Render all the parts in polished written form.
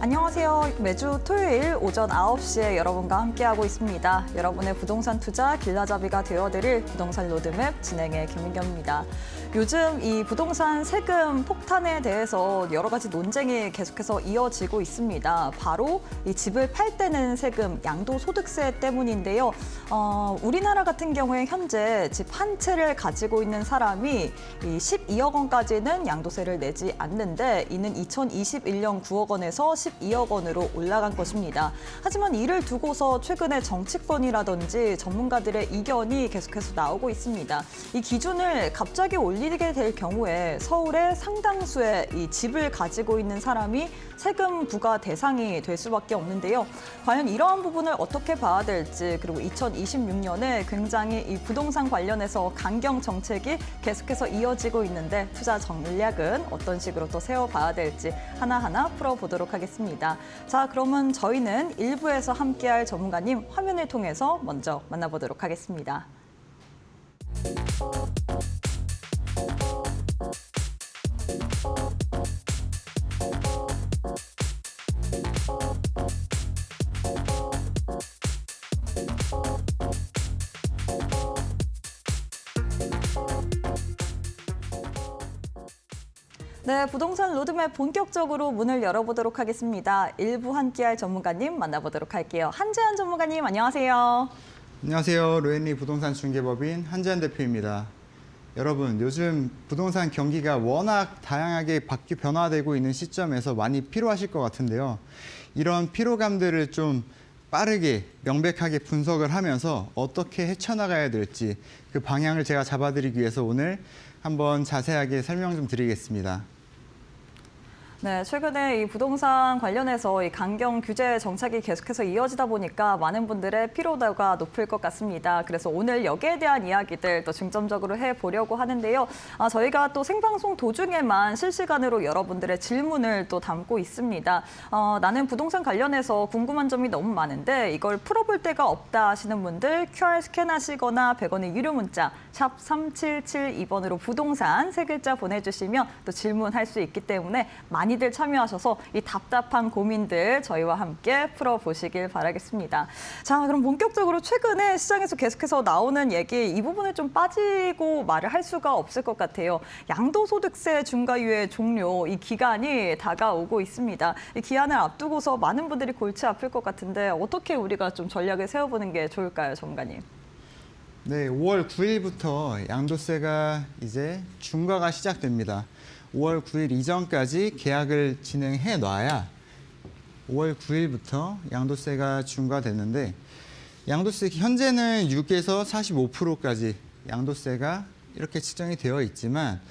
안녕하세요. 매주 토요일 오전 9시에 여러분과 함께하고 있습니다. 여러분의 부동산 투자 길라잡이가 되어드릴 부동산 로드맵 진행의 김민경입니다. 요즘 이 부동산 세금 폭탄에 대해서 여러 가지 논쟁이 계속해서 이어지고 있습니다. 바로 이 집을 팔 때는 세금, 양도소득세 때문인데요. 우리나라 같은 경우에 현재 집 한 채를 가지고 있는 사람이 이 12억 원까지는 양도세를 내지 않는데 이는 2021년 9억 원에서 12억 원으로 올라간 것입니다. 하지만 이를 두고서 최근에 정치권이라든지 전문가들의 이견이 계속해서 나오고 있습니다. 이 기준을 갑자기 올리게 될 경우에 서울의 상당수의 이 집을 가지고 있는 사람이 세금 부과 대상이 될 수밖에 없는데요. 과연 이러한 부분을 어떻게 봐야 될지, 그리고 2026년에 굉장히 이 부동산 관련해서 강경 정책이 계속해서 이어지고 있는데 투자 전략은 어떤 식으로 또 세워봐야 될지 하나하나 풀어보도록 하겠습니다. 자, 그러면 저희는 1부에서 함께할 전문가님 화면을 통해서 먼저 만나보도록 하겠습니다. 네, 부동산 로드맵 본격적으로 문을 열어보도록 하겠습니다. 1부 함께할 전문가님 만나보도록 할게요. 한재한 전문가님, 안녕하세요. 안녕하세요. 로엔리 부동산 중개법인 한재한 대표입니다. 여러분, 요즘 부동산 경기가 워낙 다양하게 변화되고 있는 시점에서 많이 피로하실 것 같은데요. 이런 피로감들을 좀 빠르게 명백하게 분석을 하면서 어떻게 헤쳐나가야 될지 그 방향을 제가 잡아드리기 위해서 오늘 한번 자세하게 설명 좀 드리겠습니다. 네, 최근에 이 부동산 관련해서 이 강경 규제 정책이 계속해서 이어지다 보니까 많은 분들의 피로도가 높을 것 같습니다. 그래서 오늘 여기에 대한 이야기들 또 중점적으로 해보려고 하는데요. 저희가 또 생방송 도중에만 실시간으로 여러분들의 질문을 또 담고 있습니다. 나는 부동산 관련해서 궁금한 점이 너무 많은데 이걸 풀어볼 데가 없다 하시는 분들 QR 스캔하시거나 100원의 유료 문자 샵 3772번으로 부동산 세 글자 보내주시면 또 질문할 수 있기 때문에 많이들 참여하셔서 이 답답한 고민들 저희와 함께 풀어보시길 바라겠습니다. 자, 그럼 본격적으로 최근에 시장에서 계속해서 나오는 얘기 이 부분을 좀 빠지고 말을 할 수가 없을 것 같아요. 양도소득세 중과유예 종료 이 기간이 다가오고 있습니다. 이 기한을 앞두고서 많은 분들이 골치 아플 것 같은데 어떻게 우리가 좀 전략을 세워보는 게 좋을까요, 전문가님? 네, 5월 9일부터 양도세가 이제 중과가 시작됩니다. 5월 9일 이전까지 계약을 진행해 놔야 5월 9일부터 양도세가 중과되는데 양도세 현재는 6에서 45%까지 양도세가 이렇게 측정이 되어 있지만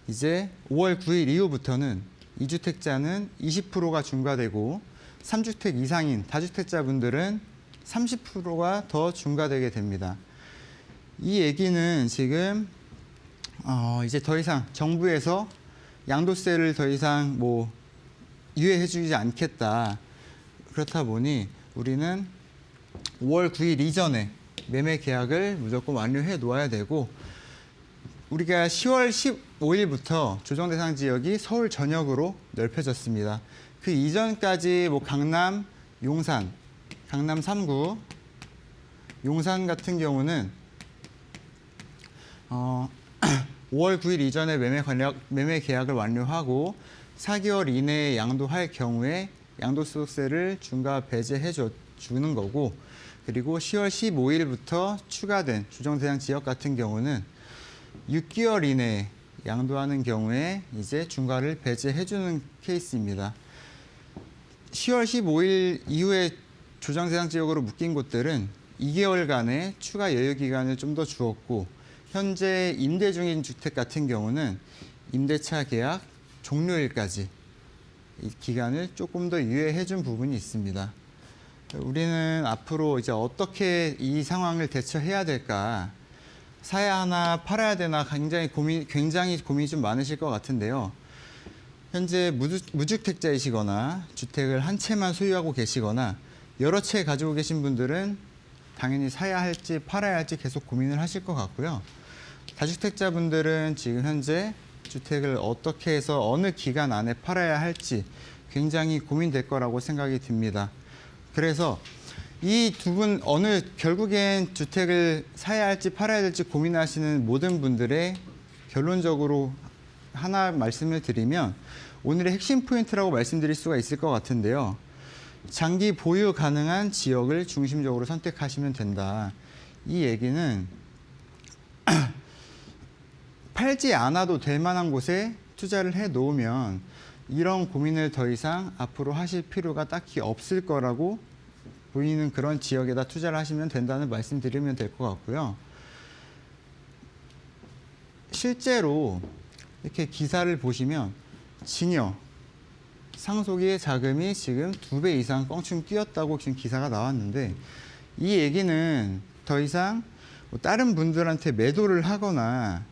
이제 5월 9일 이후부터는 2주택자는 20%가 중과되고 3주택 이상인 다주택자분들은 30%가 더 중과되게 됩니다. 이 얘기는 지금 이제 더 이상 정부에서 양도세를 더 이상 유예해주지 않겠다. 그렇다 보니 우리는 5월 9일 이전에 매매 계약을 무조건 완료해 놓아야 되고 우리가 10월 15일부터 조정 대상 지역이 서울 전역으로 넓혀졌습니다. 그 이전까지 강남, 용산, 강남 3구, 용산 같은 경우는 5월 9일 이전에 매매 계약을 완료하고 4개월 이내에 양도할 경우에 양도소득세를 중과 배제해 주는 거고 그리고 10월 15일부터 추가된 조정대상 지역 같은 경우는 6개월 이내에 양도하는 경우에 이제 중과를 배제해 주는 케이스입니다. 10월 15일 이후에 조정대상 지역으로 묶인 곳들은 2개월간의 추가 여유 기간을 좀 더 주었고 현재 임대 중인 주택 같은 경우는 임대차 계약 종료일까지 이 기간을 조금 더 유예해 준 부분이 있습니다. 우리는 앞으로 이제 어떻게 이 상황을 대처해야 될까? 사야 하나 팔아야 되나 굉장히 고민이 좀 많으실 것 같은데요. 현재 무주택자이시거나 주택을 한 채만 소유하고 계시거나 여러 채 가지고 계신 분들은 당연히 사야 할지 팔아야 할지 계속 고민을 하실 것 같고요. 다주택자분들은 지금 현재 주택을 어떻게 해서 어느 기간 안에 팔아야 할지 굉장히 고민될 거라고 생각이 듭니다. 그래서 이 두 분 결국엔 주택을 사야 할지 팔아야 될지 고민하시는 모든 분들의 결론적으로 하나 말씀을 드리면 오늘의 핵심 포인트라고 말씀드릴 수가 있을 것 같은데요. 장기 보유 가능한 지역을 중심적으로 선택하시면 된다. 이 얘기는 팔지 않아도 될 만한 곳에 투자를 해 놓으면 이런 고민을 더 이상 앞으로 하실 필요가 딱히 없을 거라고 보이는 그런 지역에다 투자를 하시면 된다는 말씀 드리면 될 것 같고요. 실제로 이렇게 기사를 보시면 증여, 상속의 자금이 지금 2배 이상 껑충 뛰었다고 지금 기사가 나왔는데 이 얘기는 더 이상 뭐 다른 분들한테 매도를 하거나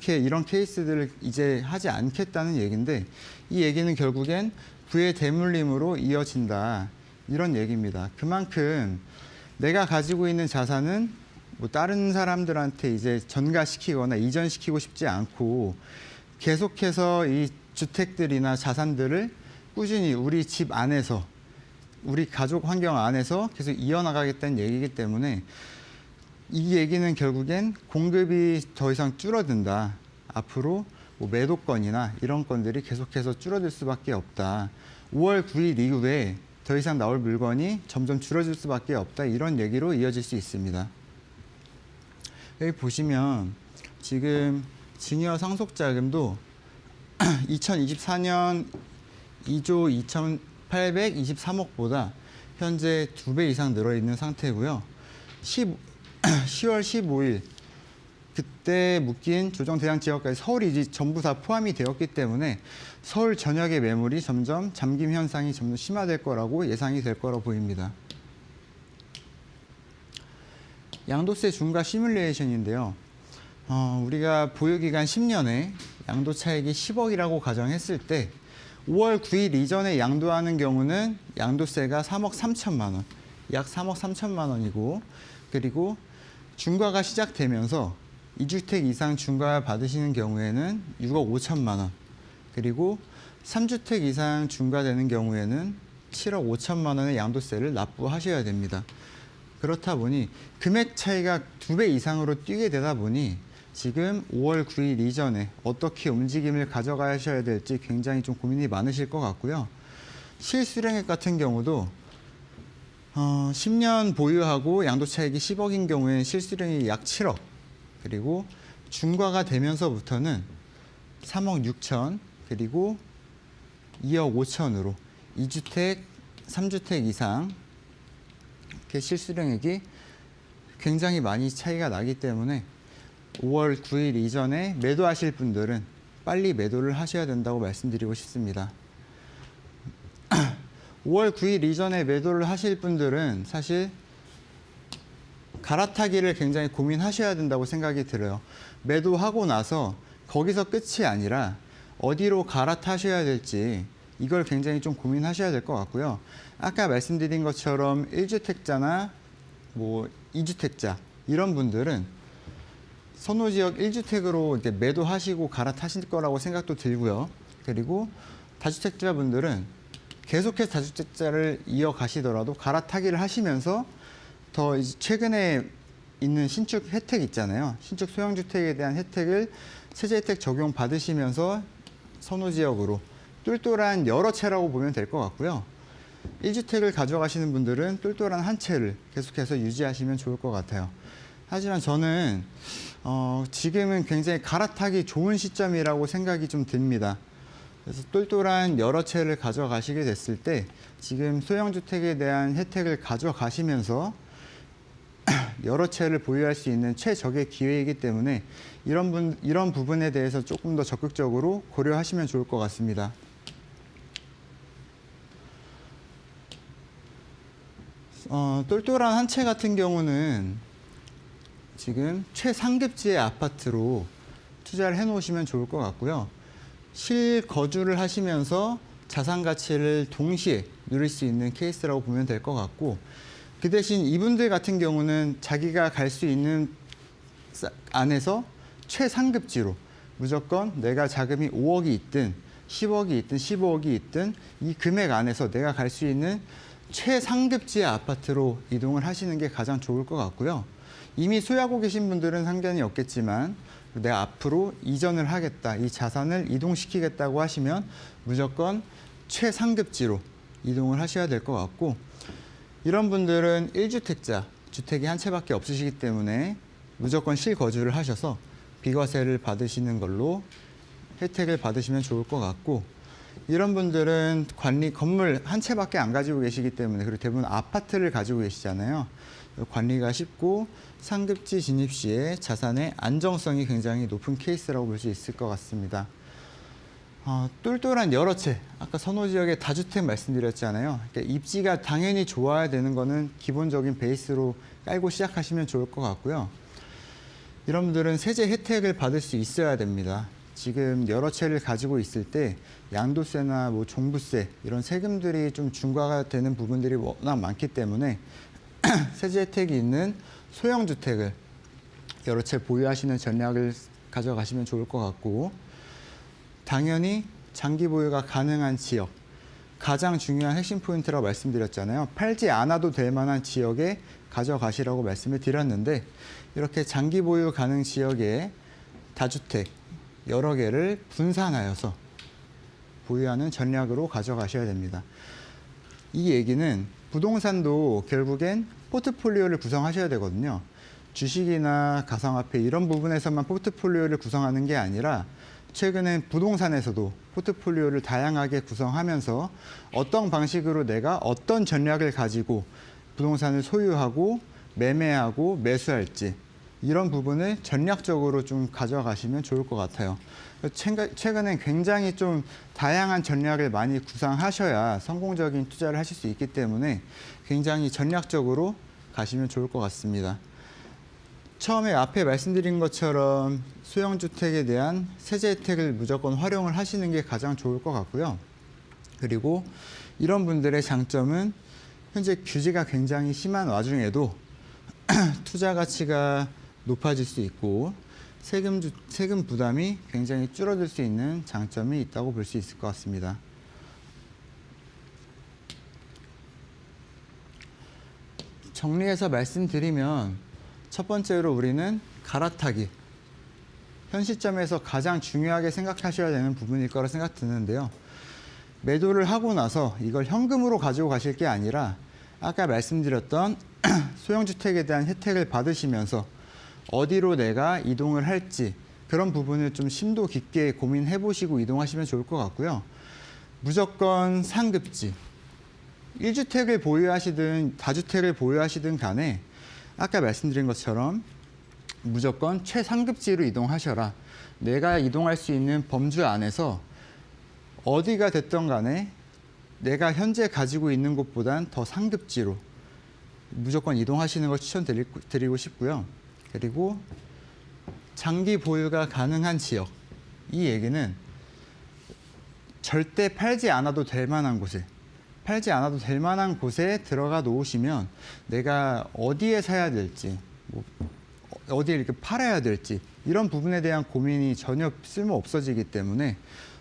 이런 케이스들을 이제 하지 않겠다는 얘기인데 이 얘기는 결국엔 부의 대물림으로 이어진다. 이런 얘기입니다. 그만큼 내가 가지고 있는 자산은 뭐 다른 사람들한테 이제 전가시키거나 이전시키고 싶지 않고 계속해서 이 주택들이나 자산들을 꾸준히 우리 집 안에서 우리 가족 환경 안에서 계속 이어나가겠다는 얘기이기 때문에 이 얘기는 결국엔 공급이 더 이상 줄어든다. 앞으로 뭐 매도건이나 이런 건들이 계속해서 줄어들 수밖에 없다. 5월 9일 이후에 더 이상 나올 물건이 점점 줄어들 수밖에 없다. 이런 얘기로 이어질 수 있습니다. 여기 보시면 지금 증여 상속자금도 2024년 2조 2,823억보다 현재 2배 이상 늘어있는 상태고요. 10월 15일 그때 묶인 조정대상지역까지 서울이 전부 다 포함이 되었기 때문에 서울 전역의 매물이 점점 잠김 현상이 점점 심화될 거라고 예상이 될 거라고 보입니다. 양도세 중과 시뮬레이션인데요. 우리가 보유기간 10년에 양도차익이 10억이라고 가정했을 때 5월 9일 이전에 양도하는 경우는 양도세가 3억 3천만 원, 약 3억 3천만 원이고 그리고 중과가 시작되면서 2주택 이상 중과 받으시는 경우에는 6억 5천만 원, 그리고 3주택 이상 중과되는 경우에는 7억 5천만 원의 양도세를 납부하셔야 됩니다. 그렇다 보니 금액 차이가 2배 이상으로 뛰게 되다 보니 지금 5월 9일 이전에 어떻게 움직임을 가져가셔야 될지 굉장히 좀 고민이 많으실 것 같고요. 실수령액 같은 경우도 10년 보유하고 양도차익이 10억인 경우에는 실수령이 약 7억, 그리고 중과가 되면서부터는 3억 6천, 그리고 2억 5천으로 2주택, 3주택 이상 이렇게 실수령액이 굉장히 많이 차이가 나기 때문에 5월 9일 이전에 매도하실 분들은 빨리 매도를 하셔야 된다고 말씀드리고 싶습니다. 5월 9일 이전에 매도를 하실 분들은 사실 갈아타기를 굉장히 고민하셔야 된다고 생각이 들어요. 매도하고 나서 거기서 끝이 아니라 어디로 갈아타셔야 될지 이걸 굉장히 좀 고민하셔야 될 것 같고요. 아까 말씀드린 것처럼 1주택자나 뭐 2주택자 이런 분들은 선호지역 1주택으로 이제 매도하시고 갈아타실 거라고 생각도 들고요. 그리고 다주택자 분들은 계속해서 다주택자를 이어가시더라도 갈아타기를 하시면서 더 이제 최근에 있는 신축 혜택 있잖아요. 신축 소형주택에 대한 혜택을 세제 혜택 적용 받으시면서 선호지역으로 똘똘한 여러 채라고 보면 될 것 같고요. 1주택을 가져가시는 분들은 똘똘한 한 채를 계속해서 유지하시면 좋을 것 같아요. 하지만 저는 지금은 굉장히 갈아타기 좋은 시점이라고 생각이 좀 듭니다. 그래서 똘똘한 여러 채를 가져가시게 됐을 때 지금 소형주택에 대한 혜택을 가져가시면서 여러 채를 보유할 수 있는 최적의 기회이기 때문에 이런 부분에 대해서 조금 더 적극적으로 고려하시면 좋을 것 같습니다. 똘똘한 한 채 같은 경우는 지금 최상급지의 아파트로 투자를 해놓으시면 좋을 것 같고요. 실거주를 하시면서 자산 가치를 동시에 누릴 수 있는 케이스라고 보면 될 것 같고, 그 대신 이분들 같은 경우는 자기가 갈 수 있는 안에서 최상급지로 무조건 내가 자금이 5억이 있든 10억이 있든 15억이 있든 이 금액 안에서 내가 갈 수 있는 최상급지의 아파트로 이동을 하시는 게 가장 좋을 것 같고요. 이미 소유하고 계신 분들은 상관이 없겠지만 내가 앞으로 이전을 하겠다, 이 자산을 이동시키겠다고 하시면 무조건 최상급지로 이동을 하셔야 될 것 같고, 이런 분들은 1주택자, 주택이 한 채밖에 없으시기 때문에 무조건 실거주를 하셔서 비과세를 받으시는 걸로 혜택을 받으시면 좋을 것 같고, 이런 분들은 건물 한 채밖에 안 가지고 계시기 때문에, 그리고 대부분 아파트를 가지고 계시잖아요. 관리가 쉽고 상급지 진입 시에 자산의 안정성이 굉장히 높은 케이스라고 볼 수 있을 것 같습니다. 똘똘한 여러 채, 아까 선호 지역의 다주택 말씀드렸잖아요. 그러니까 입지가 당연히 좋아야 되는 거는 기본적인 베이스로 깔고 시작하시면 좋을 것 같고요. 이런 분들은 세제 혜택을 받을 수 있어야 됩니다. 지금 여러 채를 가지고 있을 때 양도세나 뭐 종부세 이런 세금들이 좀 중과가 되는 부분들이 워낙 많기 때문에 세제 혜택이 있는 소형 주택을 여러 채 보유하시는 전략을 가져가시면 좋을 것 같고, 당연히 장기 보유가 가능한 지역, 가장 중요한 핵심 포인트라고 말씀드렸잖아요. 팔지 않아도 될 만한 지역에 가져가시라고 말씀을 드렸는데, 이렇게 장기 보유 가능 지역에 다주택 여러 개를 분산하여서 보유하는 전략으로 가져가셔야 됩니다. 이 얘기는 부동산도 결국엔 포트폴리오를 구성하셔야 되거든요. 주식이나 가상화폐 이런 부분에서만 포트폴리오를 구성하는 게 아니라 최근엔 부동산에서도 포트폴리오를 다양하게 구성하면서 어떤 방식으로 내가 어떤 전략을 가지고 부동산을 소유하고 매매하고 매수할지, 이런 부분을 전략적으로 좀 가져가시면 좋을 것 같아요. 최근엔 굉장히 좀 다양한 전략을 많이 구상하셔야 성공적인 투자를 하실 수 있기 때문에 굉장히 전략적으로 가시면 좋을 것 같습니다. 처음에 앞에 말씀드린 것처럼 소형주택에 대한 세제 혜택을 무조건 활용을 하시는 게 가장 좋을 것 같고요. 그리고 이런 분들의 장점은 현재 규제가 굉장히 심한 와중에도 투자 가치가 높아질 수 있고 세금 부담이 굉장히 줄어들 수 있는 장점이 있다고 볼 수 있을 것 같습니다. 정리해서 말씀드리면, 첫 번째로 우리는 갈아타기. 현 시점에서 가장 중요하게 생각하셔야 되는 부분일 거라 생각 드는데요. 매도를 하고 나서 이걸 현금으로 가지고 가실 게 아니라 아까 말씀드렸던 소형주택에 대한 혜택을 받으시면서 어디로 내가 이동을 할지 그런 부분을 좀 심도 깊게 고민해 보시고 이동하시면 좋을 것 같고요. 무조건 상급지. 1주택을 보유하시든 다주택을 보유하시든 간에 아까 말씀드린 것처럼 무조건 최상급지로 이동하셔라. 내가 이동할 수 있는 범주 안에서 어디가 됐던 간에 내가 현재 가지고 있는 곳보단 더 상급지로 무조건 이동하시는 걸 추천드리고 싶고요. 그리고 장기 보유가 가능한 지역. 이 얘기는 절대 팔지 않아도 될 만한 곳에 들어가 놓으시면 내가 어디에 사야 될지, 어디에 이렇게 팔아야 될지 이런 부분에 대한 고민이 전혀 쓸모 없어지기 때문에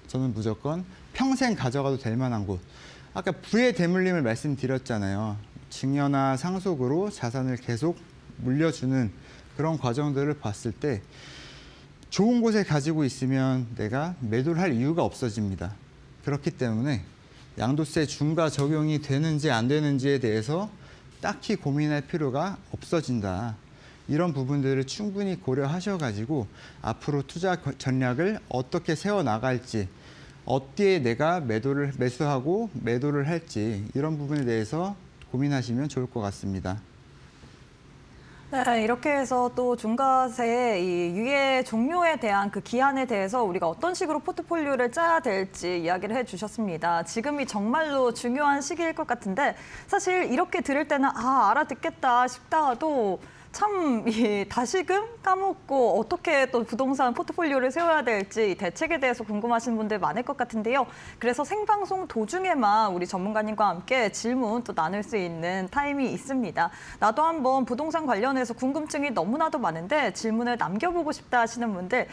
저는 무조건 평생 가져가도 될 만한 곳. 아까 부의 대물림을 말씀드렸잖아요. 증여나 상속으로 자산을 계속 물려주는 그런 과정들을 봤을 때 좋은 곳에 가지고 있으면 내가 매도를 할 이유가 없어집니다. 그렇기 때문에 양도세 중과 적용이 되는지 안 되는지에 대해서 딱히 고민할 필요가 없어진다. 이런 부분들을 충분히 고려하셔가지고 앞으로 투자 전략을 어떻게 세워나갈지, 어디에 내가 매수하고 매도를 할지 이런 부분에 대해서 고민하시면 좋을 것 같습니다. 네, 이렇게 해서 또 중과세의 이 유예 종료에 대한 그 기한에 대해서 우리가 어떤 식으로 포트폴리오를 짜야 될지 이야기를 해주셨습니다. 지금이 정말로 중요한 시기일 것 같은데 사실 이렇게 들을 때는 알아듣겠다 싶다가도 참, 이 다시금 까먹고 어떻게 또 부동산 포트폴리오를 세워야 될지 대책에 대해서 궁금하신 분들 많을 것 같은데요. 그래서 생방송 도중에만 우리 전문가님과 함께 질문 또 나눌 수 있는 타임이 있습니다. 나도 한번 부동산 관련해서 궁금증이 너무나도 많은데 질문을 남겨보고 싶다 하시는 분들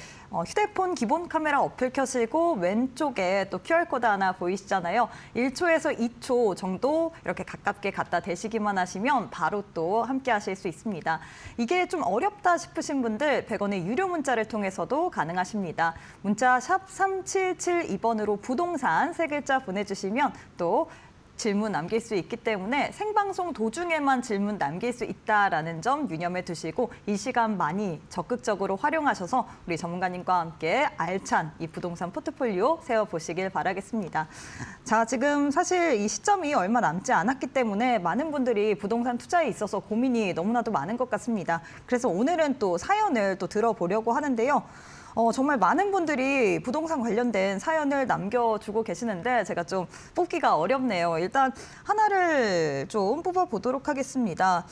휴대폰 기본 카메라 어플 켜시고 왼쪽에 또 QR코드 하나 보이시잖아요. 1초에서 2초 정도 이렇게 가깝게 갖다 대시기만 하시면 바로 또 함께 하실 수 있습니다. 이게 좀 어렵다 싶으신 분들 100원의 유료 문자를 통해서도 가능하십니다. 문자 샵 3772번으로 부동산 3글자 보내주시면 또 질문 남길 수 있기 때문에 생방송 도중에만 질문 남길 수 있다라는 점 유념해 두시고 이 시간 많이 적극적으로 활용하셔서 우리 전문가님과 함께 알찬 이 부동산 포트폴리오 세워보시길 바라겠습니다. 자, 지금 사실 이 시점이 얼마 남지 않았기 때문에 많은 분들이 부동산 투자에 있어서 고민이 너무나도 많은 것 같습니다. 그래서 오늘은 또 사연을 또 들어보려고 하는데요. 정말 많은 분들이 부동산 관련된 사연을 남겨주고 계시는데 제가 좀 뽑기가 어렵네요. 일단 하나를 좀 뽑아보도록 하겠습니다.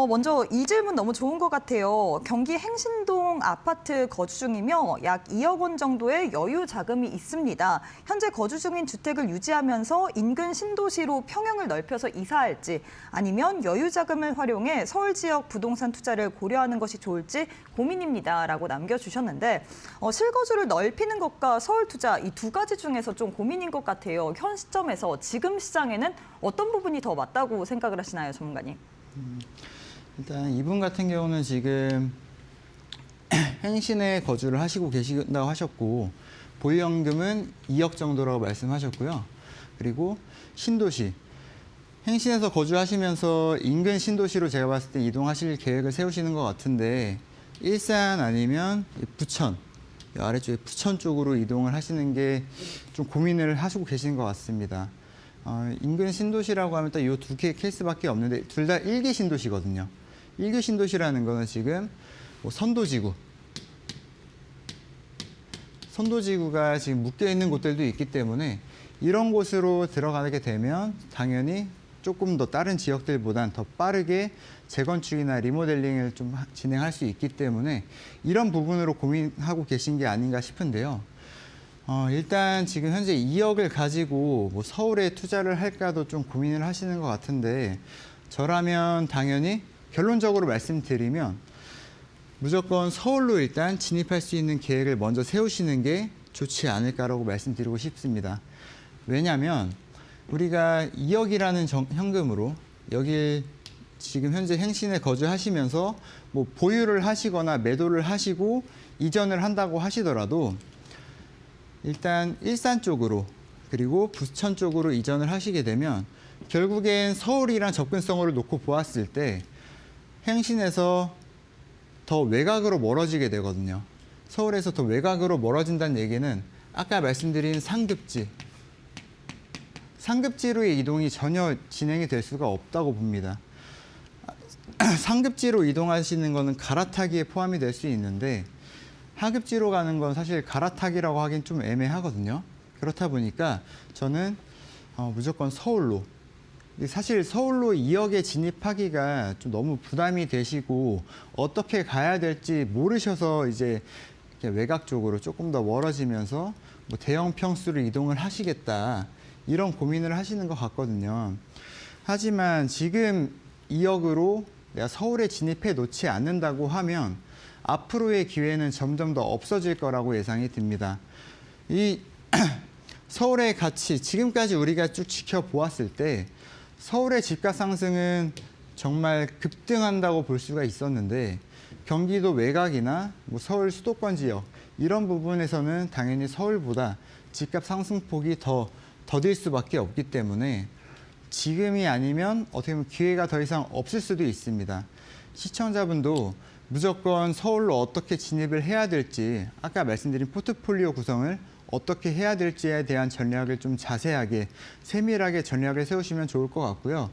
먼저 이 질문 너무 좋은 것 같아요. 경기 행신동 아파트 거주 중이며 약 2억 원 정도의 여유 자금이 있습니다. 현재 거주 중인 주택을 유지하면서 인근 신도시로 평형을 넓혀서 이사할지 아니면 여유 자금을 활용해 서울 지역 부동산 투자를 고려하는 것이 좋을지 고민입니다라고 남겨주셨는데 실거주를 넓히는 것과 서울 투자 이 두 가지 중에서 좀 고민인 것 같아요. 현 시점에서 지금 시장에는 어떤 부분이 더 맞다고 생각을 하시나요, 전문가님? 일단 이분 같은 경우는 지금 행신에 거주를 하시고 계신다고 하셨고 보유연금은 2억 정도라고 말씀하셨고요. 그리고 신도시, 행신에서 거주하시면서 인근 신도시로 제가 봤을 때 이동하실 계획을 세우시는 것 같은데 일산 아니면 부천, 아래쪽에 부천 쪽으로 이동을 하시는 게 좀 고민을 하시고 계신 것 같습니다. 인근 신도시라고 하면 딱 이 두 개 케이스밖에 없는데 둘 다 1기 신도시거든요. 1기 신도시라는 거는 지금 뭐 선도지구가 지금 묶여 있는 곳들도 있기 때문에 이런 곳으로 들어가게 되면 당연히 조금 더 다른 지역들보단 더 빠르게 재건축이나 리모델링을 좀 진행할 수 있기 때문에 이런 부분으로 고민하고 계신 게 아닌가 싶은데요. 일단 지금 현재 2억을 가지고 뭐 서울에 투자를 할까도 좀 고민을 하시는 것 같은데 저라면 당연히 결론적으로 말씀드리면 무조건 서울로 일단 진입할 수 있는 계획을 먼저 세우시는 게 좋지 않을까라고 말씀드리고 싶습니다. 왜냐하면 우리가 2억이라는 현금으로 여기 지금 현재 행신에 거주하시면서 뭐 보유를 하시거나 매도를 하시고 이전을 한다고 하시더라도 일단 일산 쪽으로 그리고 부천 쪽으로 이전을 하시게 되면 결국엔 서울이랑 접근성을 놓고 보았을 때 행신에서 더 외곽으로 멀어지게 되거든요. 서울에서 더 외곽으로 멀어진다는 얘기는 아까 말씀드린 상급지로의 이동이 전혀 진행이 될 수가 없다고 봅니다. 상급지로 이동하시는 거는 갈아타기에 포함이 될 수 있는데 하급지로 가는 건 사실 갈아타기라고 하긴 좀 애매하거든요. 그렇다 보니까 저는 무조건 서울로. 사실 서울로 2억에 진입하기가 좀 너무 부담이 되시고 어떻게 가야 될지 모르셔서 이제 외곽 쪽으로 조금 더 멀어지면서 뭐 대형 평수로 이동을 하시겠다. 이런 고민을 하시는 것 같거든요. 하지만 지금 2억으로 내가 서울에 진입해 놓지 않는다고 하면 앞으로의 기회는 점점 더 없어질 거라고 예상이 듭니다. 이 서울의 가치, 지금까지 우리가 쭉 지켜보았을 때 서울의 집값 상승은 정말 급등한다고 볼 수가 있었는데 경기도 외곽이나 뭐 서울 수도권 지역 이런 부분에서는 당연히 서울보다 집값 상승폭이 더딜 수밖에 없기 때문에 지금이 아니면 어떻게 보면 기회가 더 이상 없을 수도 있습니다. 시청자분도 무조건 서울로 어떻게 진입을 해야 될지 아까 말씀드린 포트폴리오 구성을 어떻게 해야 될지에 대한 전략을 좀 자세하게 세밀하게 전략을 세우시면 좋을 것 같고요.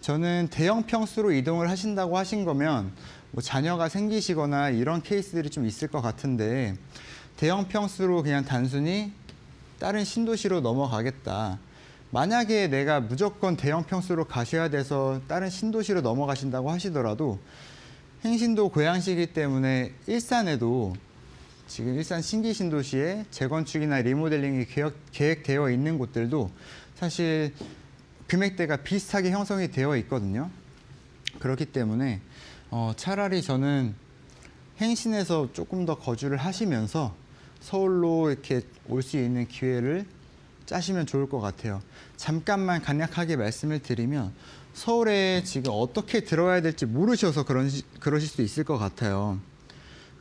저는 대형 평수로 이동을 하신다고 하신 거면 뭐 자녀가 생기시거나 이런 케이스들이 좀 있을 것 같은데 대형 평수로 그냥 단순히 다른 신도시로 넘어가겠다. 만약에 내가 무조건 대형 평수로 가셔야 돼서 다른 신도시로 넘어가신다고 하시더라도 행신도 고양시이기 때문에 일산에도 지금 일산 신기 신도시에 재건축이나 리모델링이 계획되어 있는 곳들도 사실 금액대가 비슷하게 형성이 되어 있거든요. 그렇기 때문에 차라리 저는 행신에서 조금 더 거주를 하시면서 서울로 이렇게 올 수 있는 기회를 짜시면 좋을 것 같아요. 잠깐만 간략하게 말씀을 드리면 서울에 지금 어떻게 들어와야 될지 모르셔서 그러실 수 있을 것 같아요.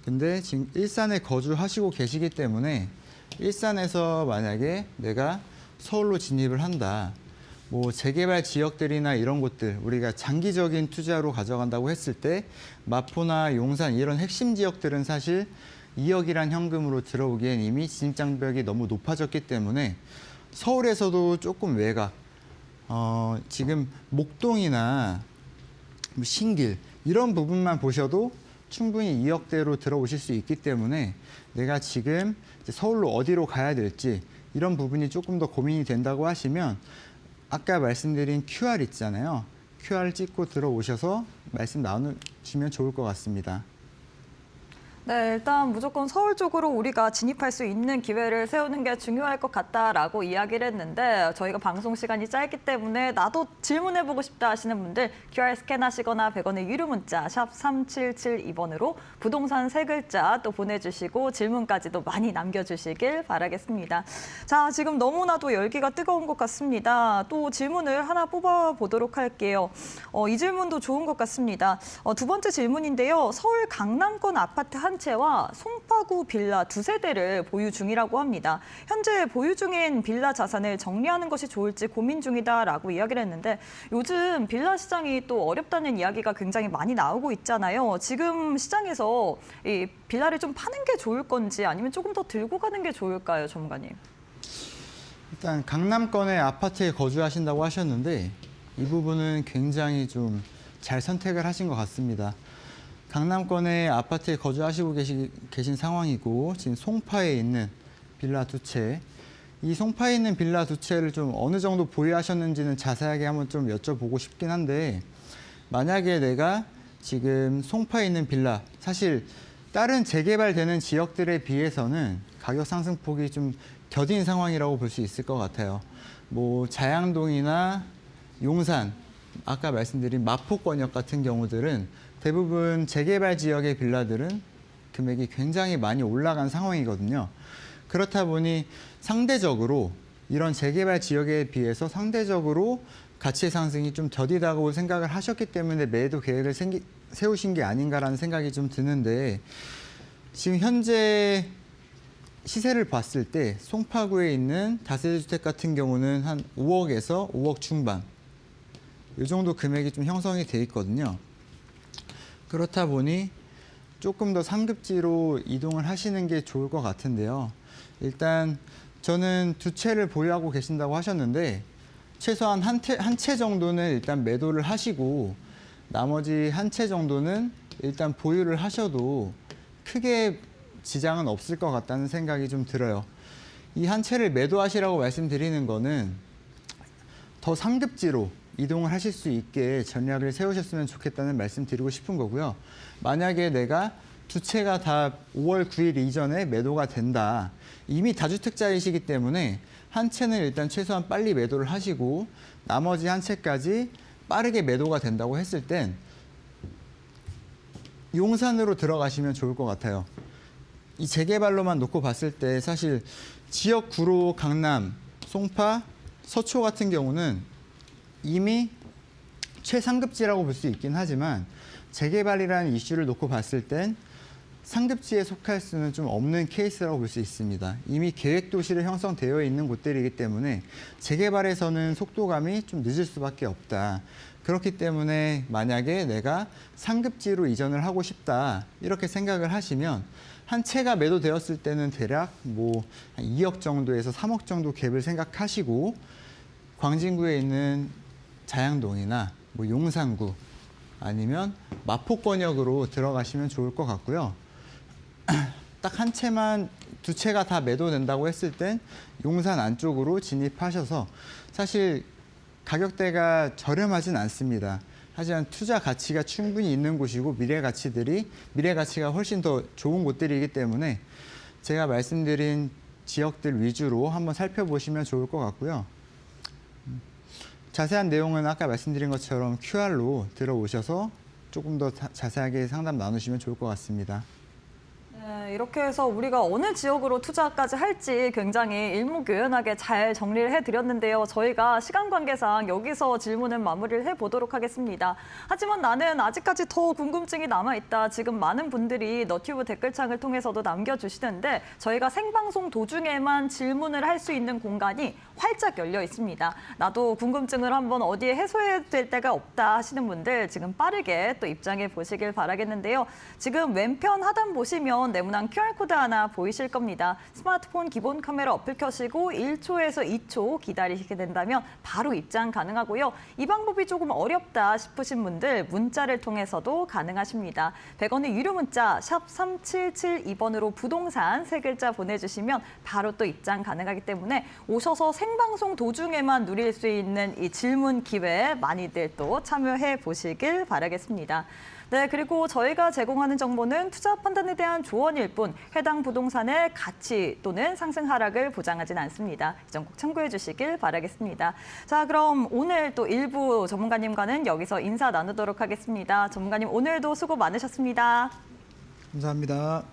근데 지금 일산에 거주하시고 계시기 때문에 일산에서 만약에 내가 서울로 진입을 한다. 뭐 재개발 지역들이나 이런 곳들 우리가 장기적인 투자로 가져간다고 했을 때 마포나 용산 이런 핵심 지역들은 사실 2억이란 현금으로 들어오기엔 이미 진입장벽이 너무 높아졌기 때문에 서울에서도 조금 외곽, 지금 목동이나 신길 이런 부분만 보셔도 충분히 2억대로 들어오실 수 있기 때문에 내가 지금 이제 서울로 어디로 가야 될지 이런 부분이 조금 더 고민이 된다고 하시면 아까 말씀드린 QR 있잖아요. QR 찍고 들어오셔서 말씀 나누시면 좋을 것 같습니다. 네, 일단 무조건 서울 쪽으로 우리가 진입할 수 있는 기회를 세우는 게 중요할 것 같다라고 이야기를 했는데 저희가 방송 시간이 짧기 때문에 나도 질문해보고 싶다 하시는 분들 QR 스캔하시거나 100원의 유료 문자 샵 3772번으로 부동산 세 글자 또 보내주시고 질문까지도 많이 남겨주시길 바라겠습니다. 자, 지금 너무나도 열기가 뜨거운 것 같습니다. 또 질문을 하나 뽑아보도록 할게요. 이 질문도 좋은 것 같습니다. 두 번째 질문인데요. 서울 강남권 아파트 한 채와 송파구 빌라 2세대를 보유 중이라고 합니다. 현재 보유 중인 빌라 자산을 정리하는 것이 좋을지 고민 중이다라고 이야기를 했는데 요즘 빌라 시장이 또 어렵다는 이야기가 굉장히 많이 나오고 있잖아요. 지금 시장에서 이 빌라를 좀 파는 게 좋을 건지 아니면 조금 더 들고 가는 게 좋을까요, 전문가님? 일단 강남권의 아파트에 거주하신다고 하셨는데 이 부분은 굉장히 좀 잘 선택을 하신 것 같습니다. 강남권의 아파트에 거주하시고 계신 상황이고 지금 송파에 있는 빌라 2채 이 송파에 있는 빌라 2채를 좀 어느 정도 보유하셨는지는 자세하게 한번 좀 여쭤보고 싶긴 한데 만약에 내가 지금 송파에 있는 빌라 사실 다른 재개발되는 지역들에 비해서는 가격 상승폭이 좀 더딘 상황이라고 볼 수 있을 것 같아요. 뭐 자양동이나 용산 아까 말씀드린 마포권역 같은 경우들은 대부분 재개발 지역의 빌라들은 금액이 굉장히 많이 올라간 상황이거든요. 그렇다 보니 상대적으로 이런 재개발 지역에 비해서 상대적으로 가치의 상승이 좀 더디다고 생각을 하셨기 때문에 매도 계획을 세우신 게 아닌가라는 생각이 좀 드는데 지금 현재 시세를 봤을 때 송파구에 있는 다세대 주택 같은 경우는 한 5억에서 5억 중반 이 정도 금액이 좀 형성이 돼 있거든요. 그렇다 보니 조금 더 상급지로 이동을 하시는 게 좋을 것 같은데요. 일단 저는 2채를 보유하고 계신다고 하셨는데 최소한 한 채 정도는 일단 매도를 하시고 나머지 한 채 정도는 일단 보유를 하셔도 크게 지장은 없을 것 같다는 생각이 좀 들어요. 이 한 채를 매도하시라고 말씀드리는 거는 더 상급지로 이동을 하실 수 있게 전략을 세우셨으면 좋겠다는 말씀 드리고 싶은 거고요. 만약에 내가 2채가 다 5월 9일 이전에 매도가 된다. 이미 다주택자이시기 때문에 한 채는 일단 최소한 빨리 매도를 하시고 나머지 한 채까지 빠르게 매도가 된다고 했을 땐 용산으로 들어가시면 좋을 것 같아요. 이 재개발로만 놓고 봤을 때 사실 지역구로 강남, 송파, 서초 같은 경우는 이미 최상급지라고 볼 수 있긴 하지만 재개발이라는 이슈를 놓고 봤을 땐 상급지에 속할 수는 좀 없는 케이스라고 볼 수 있습니다. 이미 계획도시로 형성되어 있는 곳들이기 때문에 재개발에서는 속도감이 좀 늦을 수밖에 없다. 그렇기 때문에 만약에 내가 상급지로 이전을 하고 싶다 이렇게 생각을 하시면 한 채가 매도되었을 때는 대략 뭐 2억 정도에서 3억 정도 갭을 생각하시고 광진구에 있는 자양동이나 뭐 용산구 아니면 마포권역으로 들어가시면 좋을 것 같고요. 딱 한 채만 2채가 다 매도된다고 했을 땐 용산 안쪽으로 진입하셔서 사실 가격대가 저렴하진 않습니다. 하지만 투자 가치가 충분히 있는 곳이고 미래 가치가 훨씬 더 좋은 곳들이기 때문에 제가 말씀드린 지역들 위주로 한번 살펴보시면 좋을 것 같고요. 자세한 내용은 아까 말씀드린 것처럼 QR로 들어오셔서 조금 더 자세하게 상담 나누시면 좋을 것 같습니다. 네, 이렇게 해서 우리가 어느 지역으로 투자까지 할지 굉장히 일목요연하게 잘 정리를 해드렸는데요. 저희가 시간 관계상 여기서 질문은 마무리를 해보도록 하겠습니다. 하지만 나는 아직까지 더 궁금증이 남아있다. 지금 많은 분들이 너튜브 댓글창을 통해서도 남겨주시는데 저희가 생방송 도중에만 질문을 할 수 있는 공간이 활짝 열려 있습니다. 나도 궁금증을 한번 어디에 해소해야 될 데가 없다 하시는 분들 지금 빠르게 또 입장해 보시길 바라겠는데요. 지금 왼편 하단 보시면 네모난 QR코드 하나 보이실 겁니다. 스마트폰 기본 카메라 어플 켜시고 1초에서 2초 기다리시게 된다면 바로 입장 가능하고요. 이 방법이 조금 어렵다 싶으신 분들 문자를 통해서도 가능하십니다. 100원의 유료 문자 샵 3772번으로 부동산 3글자 보내주시면 바로 또 입장 가능하기 때문에 오셔서 생방송 도중에만 누릴 수 있는 이 질문 기회 많이들 또 참여해 보시길 바라겠습니다. 네, 그리고 저희가 제공하는 정보는 투자 판단에 대한 조언일 뿐 해당 부동산의 가치 또는 상승 하락을 보장하진 않습니다. 이 점 꼭 참고해 주시길 바라겠습니다. 자, 그럼 오늘 또 일부 전문가님과는 여기서 인사 나누도록 하겠습니다. 전문가님 오늘도 수고 많으셨습니다. 감사합니다.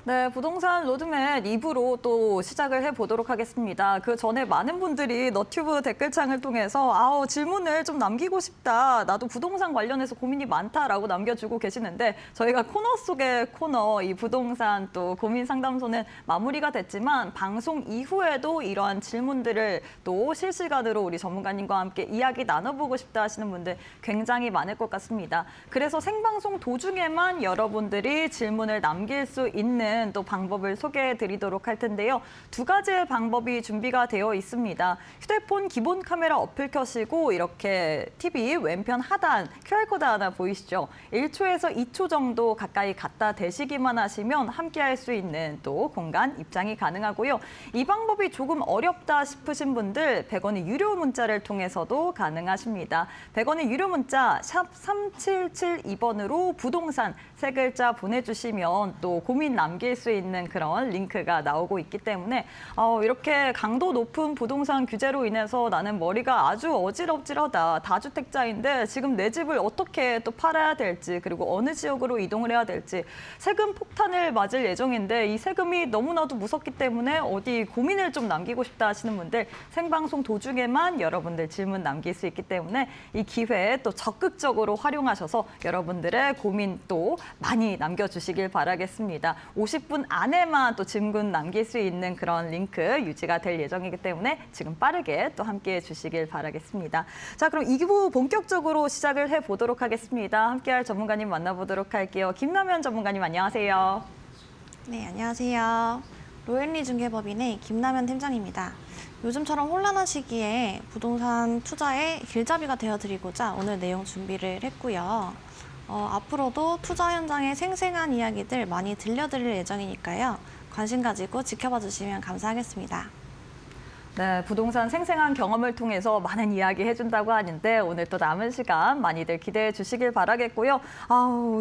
네, 부동산 로드맵 2부로 또 시작을 해보도록 하겠습니다. 그 전에 많은 분들이 너튜브 댓글창을 통해서 질문을 좀 남기고 싶다. 나도 부동산 관련해서 고민이 많다라고 남겨주고 계시는데 저희가 코너 속의 코너 이 부동산 또 고민 상담소는 마무리가 됐지만 방송 이후에도 이러한 질문들을 또 실시간으로 우리 전문가님과 함께 이야기 나눠보고 싶다 하시는 분들 굉장히 많을 것 같습니다. 그래서 생방송 도중에만 여러분들이 질문을 남길 수 있는 또 방법을 소개해 드리도록 할 텐데요. 두 가지의 방법이 준비가 되어 있습니다. 휴대폰 기본 카메라 어플 켜시고 이렇게 TV 왼편 하단 QR코드 하나 보이시죠? 1초에서 2초 정도 가까이 갖다 대시기만 하시면 함께 할 수 있는 또 공간 입장이 가능하고요. 이 방법이 조금 어렵다 싶으신 분들 100원의 유료 문자를 통해서도 가능하십니다. 100원의 유료 문자 샵 3772번으로 부동산 3글자 보내주시면 또 고민 남길 남길 수 있는 그런 링크가 나오고 있기 때문에 이렇게 강도 높은 부동산 규제로 인해서 나는 머리가 아주 어질어질하다. 다주택자인데 지금 내 집을 어떻게 또 팔아야 될지 그리고 어느 지역으로 이동을 해야 될지 세금 폭탄을 맞을 예정인데 이 세금이 너무나도 무섭기 때문에 어디 고민을 좀 남기고 싶다 하시는 분들 생방송 도중에만 여러분들 질문 남길 수 있기 때문에 이 기회에 또 적극적으로 활용하셔서 여러분들의 고민 또 많이 남겨주시길 바라겠습니다. 50분 안에만 또 질문 남길 수 있는 그런 링크 유지가 될 예정이기 때문에 지금 빠르게 또 함께해 주시길 바라겠습니다. 자, 그럼 2부 본격적으로 시작을 해보도록 하겠습니다. 함께할 전문가님 만나보도록 할게요. 김남현 전문가님 안녕하세요. 네, 안녕하세요. 로엔리 중개법인의 김남현 팀장입니다. 요즘처럼 혼란한 시기에 부동산 투자의 길잡이가 되어드리고자 오늘 내용 준비를 했고요. 앞으로도 투자 현장의 생생한 이야기들 많이 들려드릴 예정이니까요. 관심 가지고 지켜봐 주시면 감사하겠습니다. 네, 부동산 생생한 경험을 통해서 많은 이야기 해준다고 하는데 오늘 또 남은 시간 많이들 기대해 주시길 바라겠고요.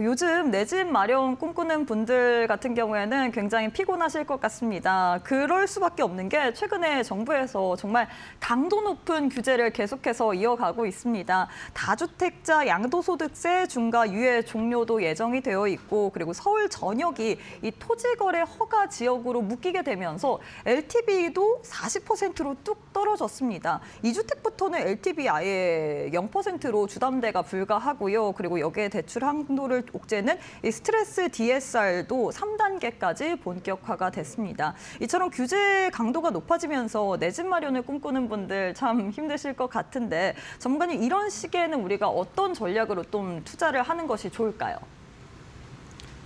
요즘 내 집 마련 꿈꾸는 분들 같은 경우에는 굉장히 피곤하실 것 같습니다. 그럴 수밖에 없는 게 최근에 정부에서 정말 강도 높은 규제를 계속해서 이어가고 있습니다. 다주택자 양도소득세 중과 유예 종료도 예정이 되어 있고 그리고 서울 전역이 이 토지거래 허가 지역으로 묶이게 되면서 LTV도 40%로 뚝 떨어졌습니다. 2주택부터는 LTV 아예 0%로 주담대가 불가하고요. 그리고 여기에 대출 한도를 옥죄는 이 스트레스 DSR도 3단계까지 본격화가 됐습니다. 이처럼 규제 강도가 높아지면서 내 집 마련을 꿈꾸는 분들 참 힘드실 것 같은데 전문가님 이런 시기에는 우리가 어떤 전략으로 좀 투자를 하는 것이 좋을까요?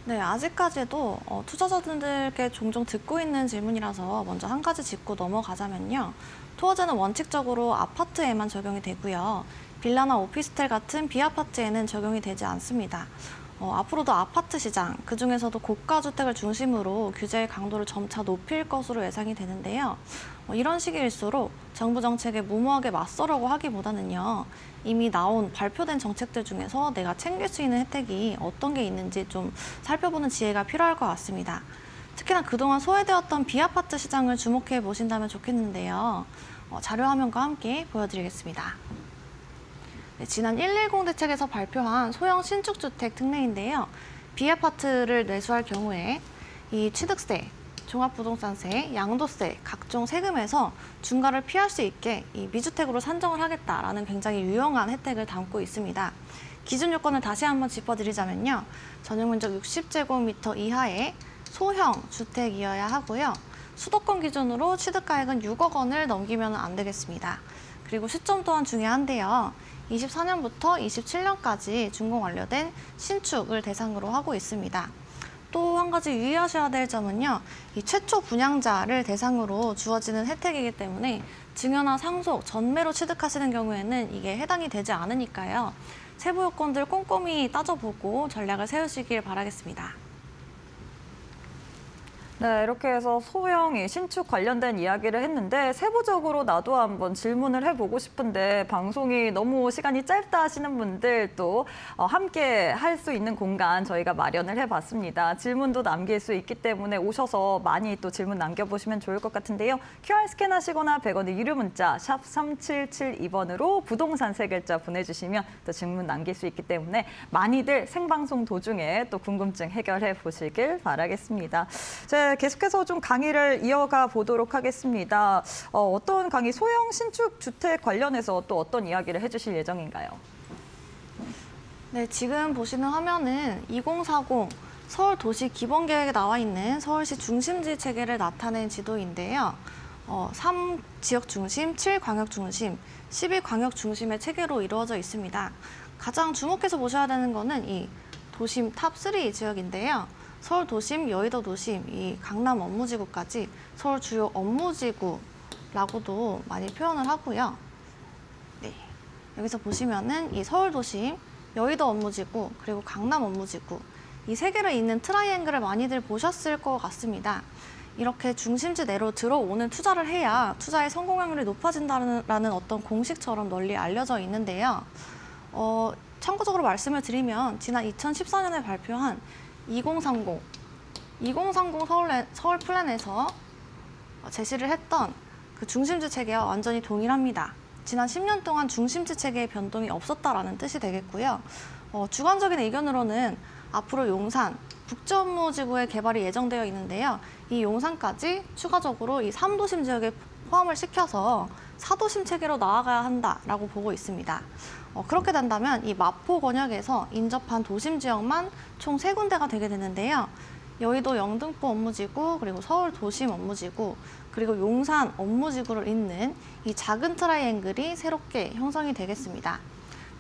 네, 아직까지도 투자자분들께 종종 듣고 있는 질문이라서 먼저 한 가지 짚고 넘어가자면요. 토어제는 원칙적으로 아파트에만 적용이 되고요. 빌라나 오피스텔 같은 비아파트에는 적용이 되지 않습니다. 앞으로도 아파트 시장, 그중에서도 고가주택을 중심으로 규제의 강도를 점차 높일 것으로 예상이 되는데요. 이런 시기일수록 정부 정책에 무모하게 맞서려고 하기보다는요. 이미 나온 발표된 정책들 중에서 내가 챙길 수 있는 혜택이 어떤 게 있는지 좀 살펴보는 지혜가 필요할 것 같습니다. 특히나 그동안 소외되었던 비아파트 시장을 주목해 보신다면 좋겠는데요. 자료 화면과 함께 보여드리겠습니다. 네, 지난 110 대책에서 발표한 소형 신축주택 특례인데요. 비아파트를 매수할 경우에 이 취득세, 종합부동산세, 양도세, 각종 세금에서 중과를 피할 수 있게 이 미주택으로 산정을 하겠다라는 굉장히 유용한 혜택을 담고 있습니다. 기준 요건을 다시 한번 짚어드리자면요. 전용면적 60제곱미터 이하의 소형 주택이어야 하고요. 수도권 기준으로 취득가액은 6억 원을 넘기면 안 되겠습니다. 그리고 시점 또한 중요한데요. 24년부터 27년까지 준공 완료된 신축을 대상으로 하고 있습니다. 또 한 가지 유의하셔야 될 점은요. 이 최초 분양자를 대상으로 주어지는 혜택이기 때문에 증여나 상속, 전매로 취득하시는 경우에는 이게 해당이 되지 않으니까요. 세부 요건들 꼼꼼히 따져보고 전략을 세우시길 바라겠습니다. 네, 이렇게 해서 소형 신축 관련된 이야기를 했는데 세부적으로 나도 한번 질문을 해보고 싶은데 방송이 너무 시간이 짧다 하시는 분들 또 함께 할 수 있는 공간 저희가 마련을 해봤습니다. 질문도 남길 수 있기 때문에 오셔서 많이 또 질문 남겨보시면 좋을 것 같은데요. QR 스캔하시거나 100원의 유료 문자 샵 3772번으로 부동산 세 글자 보내주시면 또 질문 남길 수 있기 때문에 많이들 생방송 도중에 또 궁금증 해결해 보시길 바라겠습니다. 계속해서 좀 강의를 이어가 보도록 하겠습니다. 어떤 강의, 소형 신축 주택 관련해서 또 어떤 이야기를 해주실 예정인가요? 네, 지금 보시는 화면은 2040 서울 도시 기본계획에 나와 있는 서울시 중심지 체계를 나타낸 지도인데요. 3지역 중심, 7광역 중심, 12광역 중심의 체계로 이루어져 있습니다. 가장 주목해서 보셔야 되는 거는 이 도심 탑3 지역인데요. 서울 도심, 여의도 도심, 이 강남 업무지구까지 서울 주요 업무지구라고도 많이 표현을 하고요. 네, 여기서 보시면은 이 서울 도심, 여의도 업무지구, 그리고 강남 업무지구 이 세 개를 잇는 트라이앵글을 많이들 보셨을 것 같습니다. 이렇게 중심지 내로 들어오는 투자를 해야 투자의 성공 확률이 높아진다는 어떤 공식처럼 널리 알려져 있는데요. 참고적으로 말씀을 드리면 지난 2014년에 발표한 2030 2030 서울 플랜에서 제시를 했던 그 중심지 체계와 완전히 동일합니다. 지난 10년 동안 중심지 체계의 변동이 없었다라는 뜻이 되겠고요. 주관적인 의견으로는 앞으로 용산, 북전무지구의 개발이 예정되어 있는데요. 이 용산까지 추가적으로 이 3도심 지역에 포함을 시켜서 4도심 체계로 나아가야 한다라고 보고 있습니다. 그렇게 된다면 이 마포 권역에서 인접한 도심 지역만 총 3군데가 되게 되는데요. 여의도 영등포 업무지구, 그리고 서울 도심 업무지구, 그리고 용산 업무지구를 잇는 이 작은 트라이앵글이 새롭게 형성이 되겠습니다.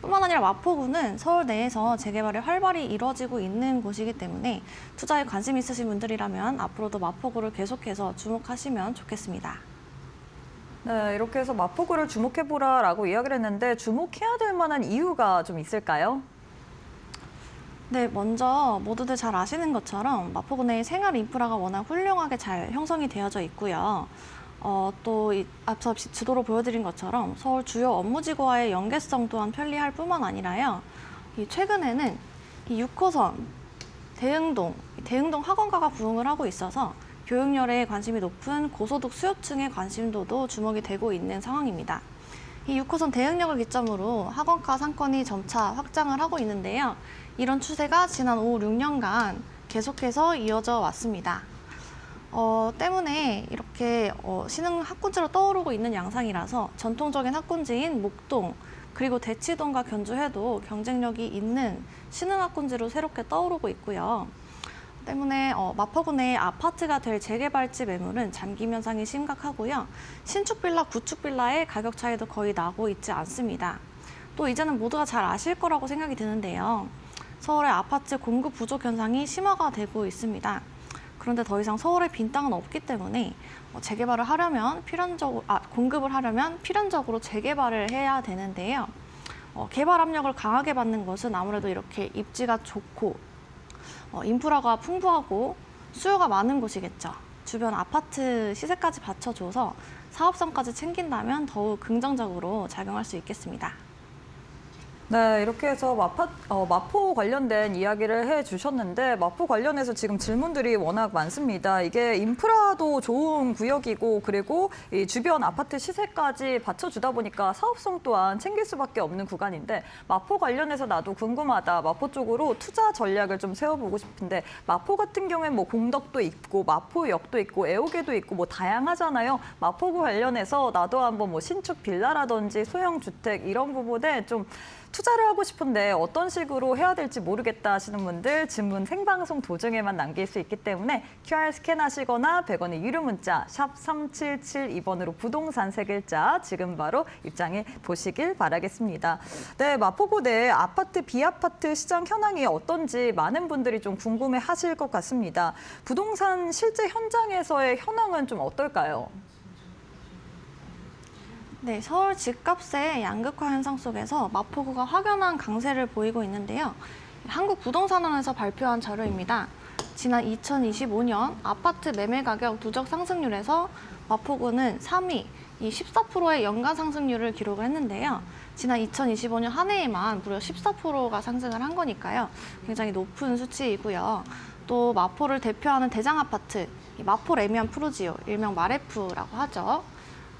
뿐만 아니라 마포구는 서울 내에서 재개발이 활발히 이루어지고 있는 곳이기 때문에 투자에 관심 있으신 분들이라면 앞으로도 마포구를 계속해서 주목하시면 좋겠습니다. 네, 이렇게 해서 마포구를 주목해보라라고 이야기를 했는데 주목해야 될 만한 이유가 좀 있을까요? 네, 먼저 모두들 잘 아시는 것처럼 마포구 내의 생활 인프라가 워낙 훌륭하게 잘 형성이 되어져 있고요. 또 앞서 지도로 보여드린 것처럼 서울 주요 업무지구와의 연계성 또한 편리할 뿐만 아니라요. 최근에는 이 6호선 대흥동 학원가가 부흥을 하고 있어서 교육열에 관심이 높은 고소득 수요층의 관심도도 주목이 되고 있는 상황입니다. 이 6호선 대흥역을 기점으로 학원가 상권이 점차 확장을 하고 있는데요. 이런 추세가 지난 5, 6년간 계속해서 이어져 왔습니다. 때문에 이렇게 신흥 학군지로 떠오르고 있는 양상이라서 전통적인 학군지인 목동, 그리고 대치동과 견주해도 경쟁력이 있는 신흥 학군지로 새롭게 떠오르고 있고요. 때문에 마포구 내의 아파트가 될 재개발지 매물은 잠김 현상이 심각하고요. 신축 빌라, 구축 빌라의 가격 차이도 거의 나고 있지 않습니다. 또 이제는 모두가 잘 아실 거라고 생각이 드는데요. 서울의 아파트 공급 부족 현상이 심화가 되고 있습니다. 그런데 더 이상 서울에 빈 땅은 없기 때문에 재개발을 하려면 공급을 하려면 필연적으로 재개발을 해야 되는데요. 개발 압력을 강하게 받는 것은 아무래도 이렇게 입지가 좋고 인프라가 풍부하고 수요가 많은 곳이겠죠. 주변 아파트 시세까지 받쳐줘서 사업성까지 챙긴다면 더욱 긍정적으로 작용할 수 있겠습니다. 네, 이렇게 해서 마포 관련된 이야기를 해주셨는데 마포 관련해서 지금 질문들이 워낙 많습니다. 이게 인프라도 좋은 구역이고 그리고 이 주변 아파트 시세까지 받쳐주다 보니까 사업성 또한 챙길 수밖에 없는 구간인데 마포 관련해서 나도 궁금하다. 마포 쪽으로 투자 전략을 좀 세워보고 싶은데 마포 같은 경우에는 뭐 공덕도 있고 마포역도 있고 애호개도 있고 뭐 다양하잖아요. 마포구 관련해서 나도 한번 뭐 신축 빌라라든지 소형 주택 이런 부분에 좀 투자를 하고 싶은데 어떤 식으로 해야 될지 모르겠다 하시는 분들 질문 생방송 도중에만 남길 수 있기 때문에 QR 스캔하시거나 100원의 유료 문자 샵 3772번으로 부동산 3글자 지금 바로 입장해 보시길 바라겠습니다. 네, 마포구 내 아파트, 비아파트 시장 현황이 어떤지 많은 분들이 좀 궁금해 하실 것 같습니다. 부동산 실제 현장에서의 현황은 좀 어떨까요? 네, 서울 집값의 양극화 현상 속에서 마포구가 확연한 강세를 보이고 있는데요. 한국부동산원에서 발표한 자료입니다. 지난 2025년 아파트 매매 가격 누적 상승률에서 마포구는 3위, 이 14%의 연간 상승률을 기록을 했는데요. 지난 2025년 한 해에만 무려 14%가 상승을 한 거니까요. 굉장히 높은 수치이고요. 또 마포를 대표하는 대장 아파트, 마포 레미안 프루지오, 일명 마레프라고 하죠.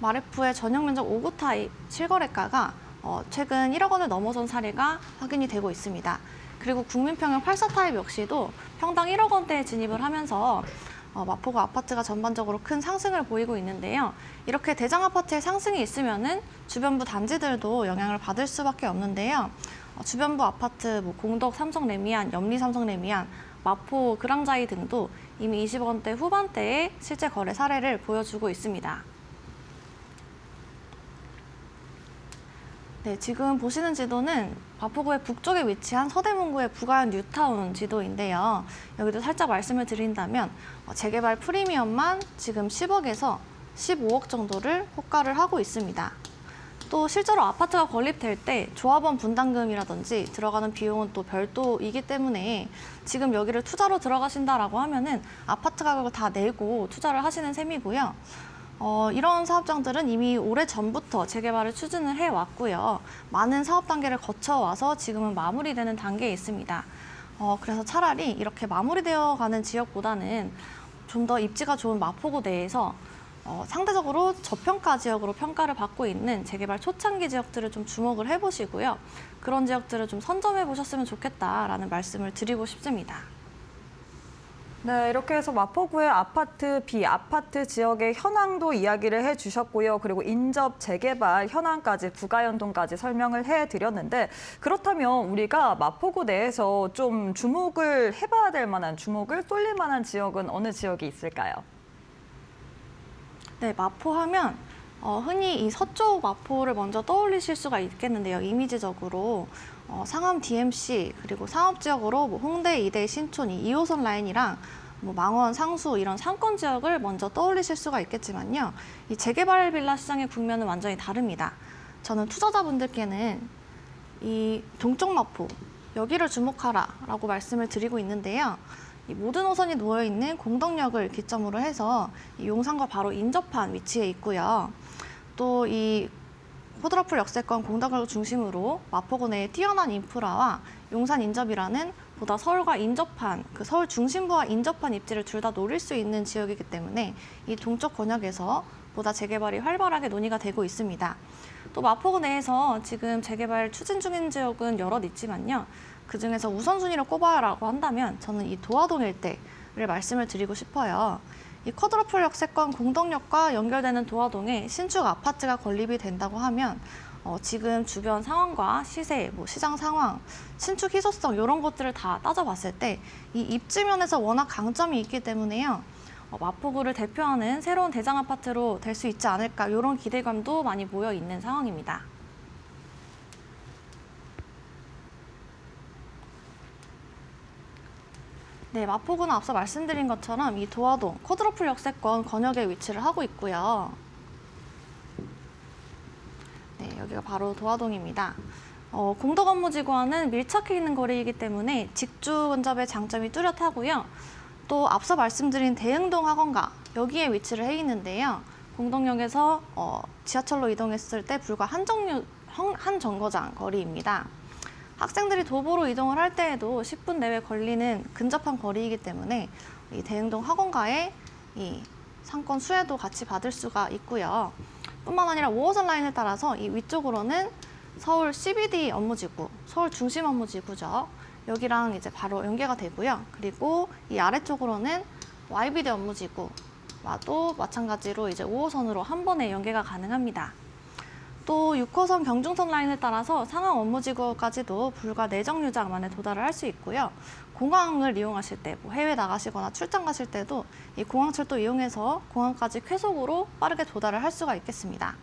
마레프의 전용 면적 5구 타입 실거래가가 최근 1억 원을 넘어선 사례가 확인이 되고 있습니다. 그리고 국민평형 84 타입 역시도 평당 1억 원대에 진입을 하면서 마포구 아파트가 전반적으로 큰 상승을 보이고 있는데요. 이렇게 대장 아파트의 상승이 있으면은 주변부 단지들도 영향을 받을 수밖에 없는데요. 주변부 아파트 공덕 삼성 레미안, 염리 삼성 레미안, 마포 그랑자이 등도 이미 20억 원대 후반대의 실제 거래 사례를 보여주고 있습니다. 네, 지금 보시는 지도는 마포구의 북쪽에 위치한 서대문구의 부가현 뉴타운 지도인데요. 여기도 살짝 말씀을 드린다면 재개발 프리미엄만 지금 10억에서 15억 정도를 호가를 하고 있습니다. 또 실제로 아파트가 건립될 때 조합원 분담금이라든지 들어가는 비용은 또 별도이기 때문에 지금 여기를 투자로 들어가신다라고 하면은 아파트 가격을 다 내고 투자를 하시는 셈이고요. 이런 사업장들은 이미 오래전부터 재개발을 추진을 해왔고요. 많은 사업 단계를 거쳐와서 지금은 마무리되는 단계에 있습니다. 그래서 차라리 이렇게 마무리되어 가는 지역보다는 좀 더 입지가 좋은 마포구 내에서 상대적으로 저평가 지역으로 평가를 받고 있는 재개발 초창기 지역들을 좀 주목을 해보시고요. 그런 지역들을 좀 선점해 보셨으면 좋겠다라는 말씀을 드리고 싶습니다. 네, 이렇게 해서 마포구의 아파트, 비아파트 지역의 현황도 이야기를 해주셨고요. 그리고 인접 재개발 현황까지, 부가연동까지 설명을 해드렸는데, 그렇다면 우리가 마포구 내에서 좀 주목을 해봐야 될 만한, 주목을 쏠릴 만한 지역은 어느 지역이 있을까요? 네, 마포하면 흔히 이 서쪽 마포를 먼저 떠올리실 수가 있겠는데요. 이미지적으로 상암 DMC 그리고 상업지역으로 뭐 홍대, 이대, 신촌 이 2호선 라인이랑 뭐 망원, 상수 이런 상권 지역을 먼저 떠올리실 수가 있겠지만요. 이 재개발 빌라 시장의 국면은 완전히 다릅니다. 저는 투자자분들께는 이 동쪽 마포 여기를 주목하라라고 말씀을 드리고 있는데요. 이 모든 호선이 놓여 있는 공덕역을 기점으로 해서 이 용산과 바로 인접한 위치에 있고요. 또 이 호드라풀 역세권 공덕역을 중심으로 마포구 내에 뛰어난 인프라와 용산 인접이라는 보다 서울과 인접한 그 서울 중심부와 인접한 입지를 둘 다 노릴 수 있는 지역이기 때문에 이 동쪽 권역에서 보다 재개발이 활발하게 논의가 되고 있습니다. 또 마포구 내에서 지금 재개발 추진 중인 지역은 여럿 있지만요. 그중에서 우선순위를 꼽아라고 한다면 저는 이 도화동 일대를 말씀을 드리고 싶어요. 이 쿼드라플 역세권 공덕역과 연결되는 도화동에 신축 아파트가 건립이 된다고 하면 지금 주변 상황과 시세, 뭐 시장 상황, 신축 희소성 이런 것들을 다 따져봤을 때 이 입지면에서 워낙 강점이 있기 때문에요. 마포구를 대표하는 새로운 대장 아파트로 될 수 있지 않을까 이런 기대감도 많이 모여 있는 상황입니다. 네, 마포구는 앞서 말씀드린 것처럼 이 도화동, 쿼드라플 역세권 권역에 위치를 하고 있고요. 네, 여기가 바로 도화동입니다. 공덕 업무지구와는 밀착해 있는 거리이기 때문에 직주 근접의 장점이 뚜렷하고요. 또 앞서 말씀드린 대흥동 학원가 여기에 위치를 해 있는데요. 공덕역에서 지하철로 이동했을 때 불과 한 정거장 거리입니다. 학생들이 도보로 이동을 할 때에도 10분 내외 걸리는 근접한 거리이기 때문에 이 대흥동 학원가에 이 상권 수혜도 같이 받을 수가 있고요. 뿐만 아니라 5호선 라인을 따라서 이 위쪽으로는 서울 CBD 업무지구, 서울 중심 업무지구죠. 여기랑 이제 바로 연계가 되고요. 그리고 이 아래쪽으로는 YBD 업무지구와도 마찬가지로 이제 5호선으로 한 번에 연계가 가능합니다. 또 6호선 경중선 라인을 따라서 상암 업무지구까지도 불과 4정류장 만에 도달을 할 수 있고요. 공항을 이용하실 때, 뭐 해외 나가시거나 출장 가실 때도 이 공항철도 이용해서 공항까지 쾌속으로 빠르게 도달을 할 수가 있겠습니다.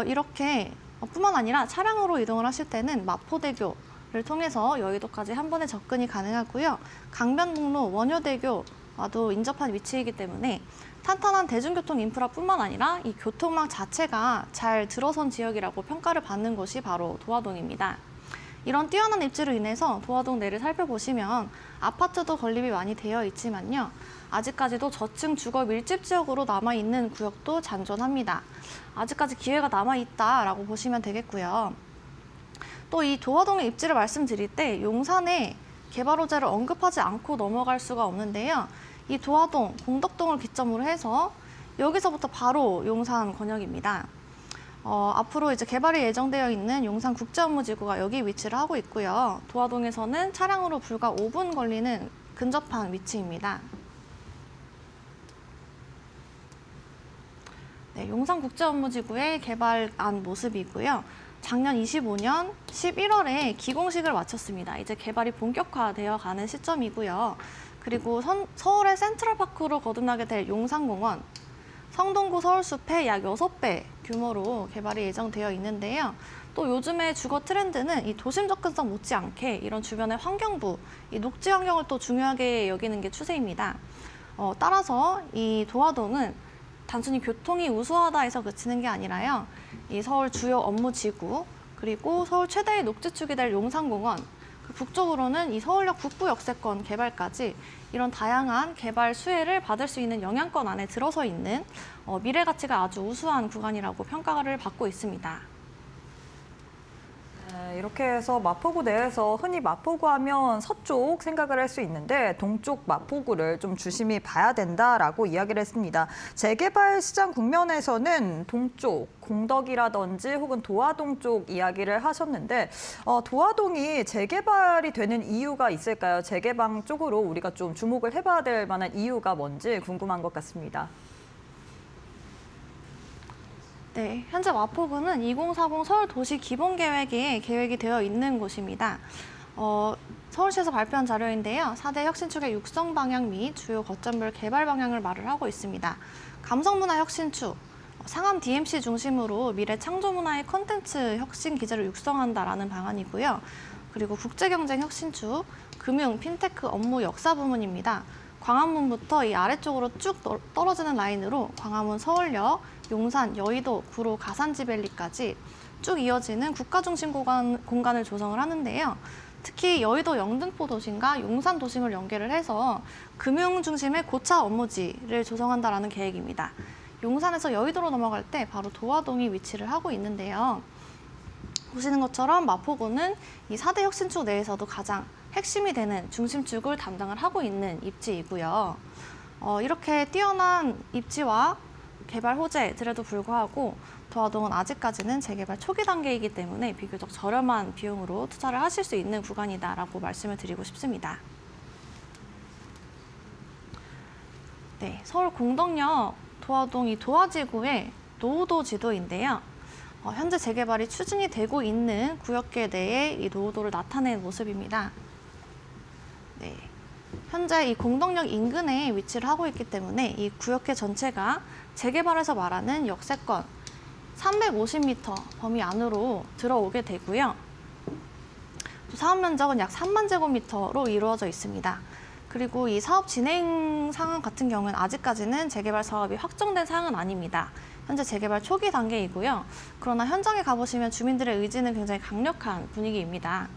이렇게 뿐만 아니라 차량으로 이동을 하실 때는 마포대교를 통해서 여의도까지 한 번에 접근이 가능하고요. 강변북로, 원효대교와도 인접한 위치이기 때문에 탄탄한 대중교통 인프라뿐만 아니라 이 교통망 자체가 잘 들어선 지역이라고 평가를 받는 곳이 바로 도화동입니다. 이런 뛰어난 입지로 인해서 도화동 내를 살펴보시면 아파트도 건립이 많이 되어 있지만요. 아직까지도 저층 주거 밀집 지역으로 남아있는 구역도 잔존합니다. 아직까지 기회가 남아있다라고 보시면 되겠고요. 또 이 도화동의 입지를 말씀드릴 때 용산의 개발 호재를 언급하지 않고 넘어갈 수가 없는데요. 이 도화동, 공덕동을 기점으로 해서 여기서부터 바로 용산 권역입니다. 앞으로 이제 개발이 예정되어 있는 용산 국제업무지구가 여기 위치를 하고 있고요. 도화동에서는 차량으로 불과 5분 걸리는 근접한 위치입니다. 네, 용산 국제업무지구의 개발안 모습이고요. 작년 25년 11월에 기공식을 마쳤습니다. 이제 개발이 본격화되어 가는 시점이고요. 그리고 서울의 센트럴파크로 거듭나게 될 용산공원, 성동구 서울숲의 약 6배 규모로 개발이 예정되어 있는데요. 또 요즘의 주거 트렌드는 이 도심 접근성 못지않게 이런 주변의 환경부, 이 녹지 환경을 또 중요하게 여기는 게 추세입니다. 따라서 이 도화동은 단순히 교통이 우수하다 해서 그치는 게 아니라요. 이 서울 주요 업무지구, 그리고 서울 최대의 녹지축이 될 용산공원, 그 북쪽으로는 이 서울역 북부 역세권 개발까지 이런 다양한 개발 수혜를 받을 수 있는 영향권 안에 들어서 있는 미래 가치가 아주 우수한 구간이라고 평가를 받고 있습니다. 이렇게 해서 마포구 내에서 흔히 마포구 하면 서쪽 생각을 할 수 있는데 동쪽 마포구를 좀 주심히 봐야 된다라고 이야기를 했습니다. 재개발 시장 국면에서는 동쪽, 공덕이라든지 혹은 도화동 쪽 이야기를 하셨는데 도화동이 재개발이 되는 이유가 있을까요? 재개방 쪽으로 우리가 좀 주목을 해봐야 될 만한 이유가 뭔지 궁금한 것 같습니다. 네, 현재 마포구는 2040 서울 도시 기본 계획에 계획이 되어 있는 곳입니다. 서울시에서 발표한 자료인데요. 4대 혁신축의 육성 방향 및 주요 거점별 개발 방향을 말을 하고 있습니다. 감성문화 혁신축, 상암 DMC 중심으로 미래 창조문화의 콘텐츠 혁신 기제를 육성한다라는 방안이고요. 그리고 국제경쟁 혁신축, 금융, 핀테크 업무 역사 부문입니다. 광화문부터 이 아래쪽으로 쭉 떨어지는 라인으로 광화문 서울역, 용산, 여의도, 구로, 가산지밸리까지 쭉 이어지는 국가중심 공간을 조성을 하는데요. 특히 여의도 영등포 도심과 용산 도심을 연계를 해서 금융 중심의 고차 업무지를 조성한다라는 계획입니다. 용산에서 여의도로 넘어갈 때 바로 도화동이 위치를 하고 있는데요. 보시는 것처럼 마포구는 이 4대 혁신축 내에서도 가장 핵심이 되는 중심축을 담당을 하고 있는 입지이고요. 이렇게 뛰어난 입지와 개발 호재들에도 불구하고 도화동은 아직까지는 재개발 초기 단계이기 때문에 비교적 저렴한 비용으로 투자를 하실 수 있는 구간이다라고 말씀을 드리고 싶습니다. 네, 서울 공덕역 도화동 이 도화지구의 노후도 지도인데요. 현재 재개발이 추진이 되고 있는 구역계 내에 이 노후도를 나타낸 모습입니다. 네. 현재 이 공덕역 인근에 위치를 하고 있기 때문에 이 구역계 전체가 재개발에서 말하는 역세권 350m 범위 안으로 들어오게 되고요. 또 사업 면적은 약 3만 제곱미터로 이루어져 있습니다. 그리고 이 사업 진행 상황 같은 경우는 아직까지는 재개발 사업이 확정된 사항은 아닙니다. 현재 재개발 초기 단계이고요. 그러나 현장에 가보시면 주민들의 의지는 굉장히 강력한 분위기입니다.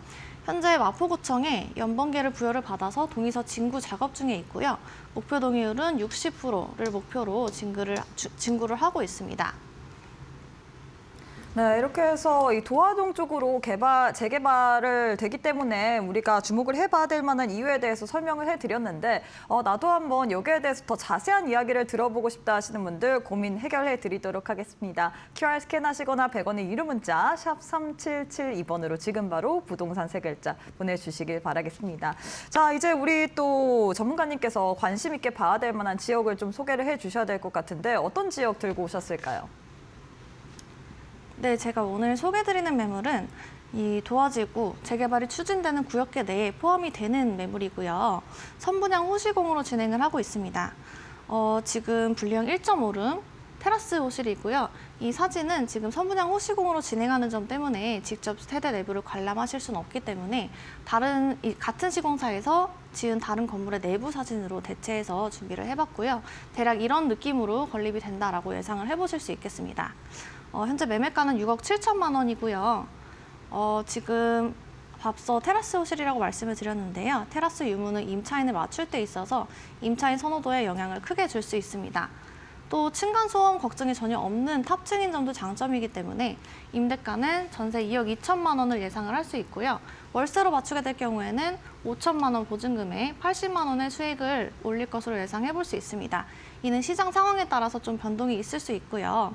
현재 마포구청에 연번계를 부여를 받아서 동의서 진구 작업 중에 있고요. 목표 동의율은 60%를 목표로 진구를 하고 있습니다. 네, 이렇게 해서 이 도화동 쪽으로 재개발을 되기 때문에 우리가 주목을 해봐야 될 만한 이유에 대해서 설명을 해드렸는데 나도 한번 여기에 대해서 더 자세한 이야기를 들어보고 싶다 하시는 분들 고민 해결해 드리도록 하겠습니다. QR 스캔하시거나 100원의 유료 문자 샵 3772번으로 지금 바로 부동산 세 글자 보내주시길 바라겠습니다. 자, 이제 우리 또 전문가님께서 관심 있게 봐야 될 만한 지역을 좀 소개를 해주셔야 될 것 같은데 어떤 지역 들고 오셨을까요? 네, 제가 오늘 소개해드리는 매물은 이 도화지구 재개발이 추진되는 구역계 내에 포함이 되는 매물이고요. 선분양 호시공으로 진행을 하고 있습니다. 지금 분리형 1.5룸 테라스 호실이고요. 이 사진은 지금 선분양 호시공으로 진행하는 점 때문에 직접 세대 내부를 관람하실 수는 없기 때문에 같은 시공사에서 지은 다른 건물의 내부 사진으로 대체해서 준비를 해봤고요. 대략 이런 느낌으로 건립이 된다라고 예상을 해보실 수 있겠습니다. 현재 매매가는 6억 7천만 원이고요. 지금 앞서 테라스 호실이라고 말씀을 드렸는데요. 테라스 유무는 임차인을 맞출 때 있어서 임차인 선호도에 영향을 크게 줄 수 있습니다. 또 층간소음 걱정이 전혀 없는 탑층인 점도 장점이기 때문에 임대가는 전세 2억 2천만 원을 예상을 할 수 있고요. 월세로 맞추게 될 경우에는 5천만 원 보증금에 80만 원의 수익을 올릴 것으로 예상해 볼 수 있습니다. 이는 시장 상황에 따라서 좀 변동이 있을 수 있고요.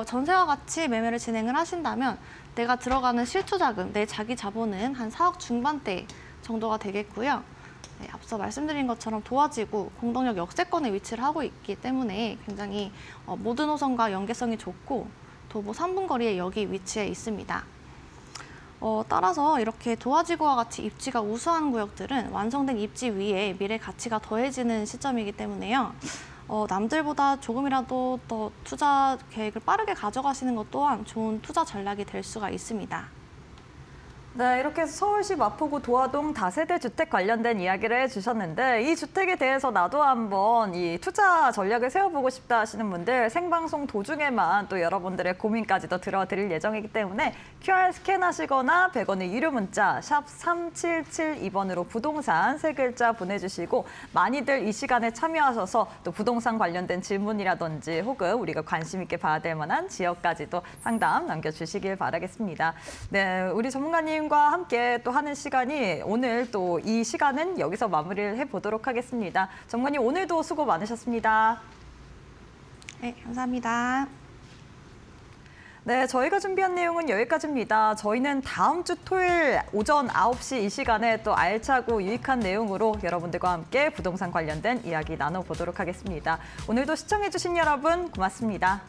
전세와 같이 매매를 진행을 하신다면 내가 들어가는 실투자금, 내 자기 자본은 한 4억 중반대 정도가 되겠고요. 네, 앞서 말씀드린 것처럼 도화지구, 공덕역 역세권에 위치를 하고 있기 때문에 굉장히 모든 노선과 연계성이 좋고 도보 3분 거리에 여기 위치해 있습니다. 따라서 이렇게 도화지구와 같이 입지가 우수한 구역들은 완성된 입지 위에 미래 가치가 더해지는 시점이기 때문에요. 남들보다 조금이라도 더 투자 계획을 빠르게 가져가시는 것 또한 좋은 투자 전략이 될 수가 있습니다. 네, 이렇게 해서 서울시 마포구 도화동 다세대 주택 관련된 이야기를 해주셨는데 이 주택에 대해서 나도 한번 이 투자 전략을 세워보고 싶다 하시는 분들 생방송 도중에만 또 여러분들의 고민까지도 들어드릴 예정이기 때문에 QR 스캔하시거나 100원의 유료 문자 샵 3772번으로 부동산 세 글자 보내주시고 많이들 이 시간에 참여하셔서 또 부동산 관련된 질문이라든지 혹은 우리가 관심 있게 봐야 될 만한 지역까지도 상담 남겨주시길 바라겠습니다. 네, 우리 전문가님과 함께 또 하는 시간이 오늘 또 이 시간은 여기서 마무리를 해보도록 하겠습니다. 전문가님 오늘도 수고 많으셨습니다. 네, 감사합니다. 네, 저희가 준비한 내용은 여기까지입니다. 저희는 다음 주 토요일 오전 9시 이 시간에 또 알차고 유익한 내용으로 여러분들과 함께 부동산 관련된 이야기 나눠보도록 하겠습니다. 오늘도 시청해주신 여러분 고맙습니다.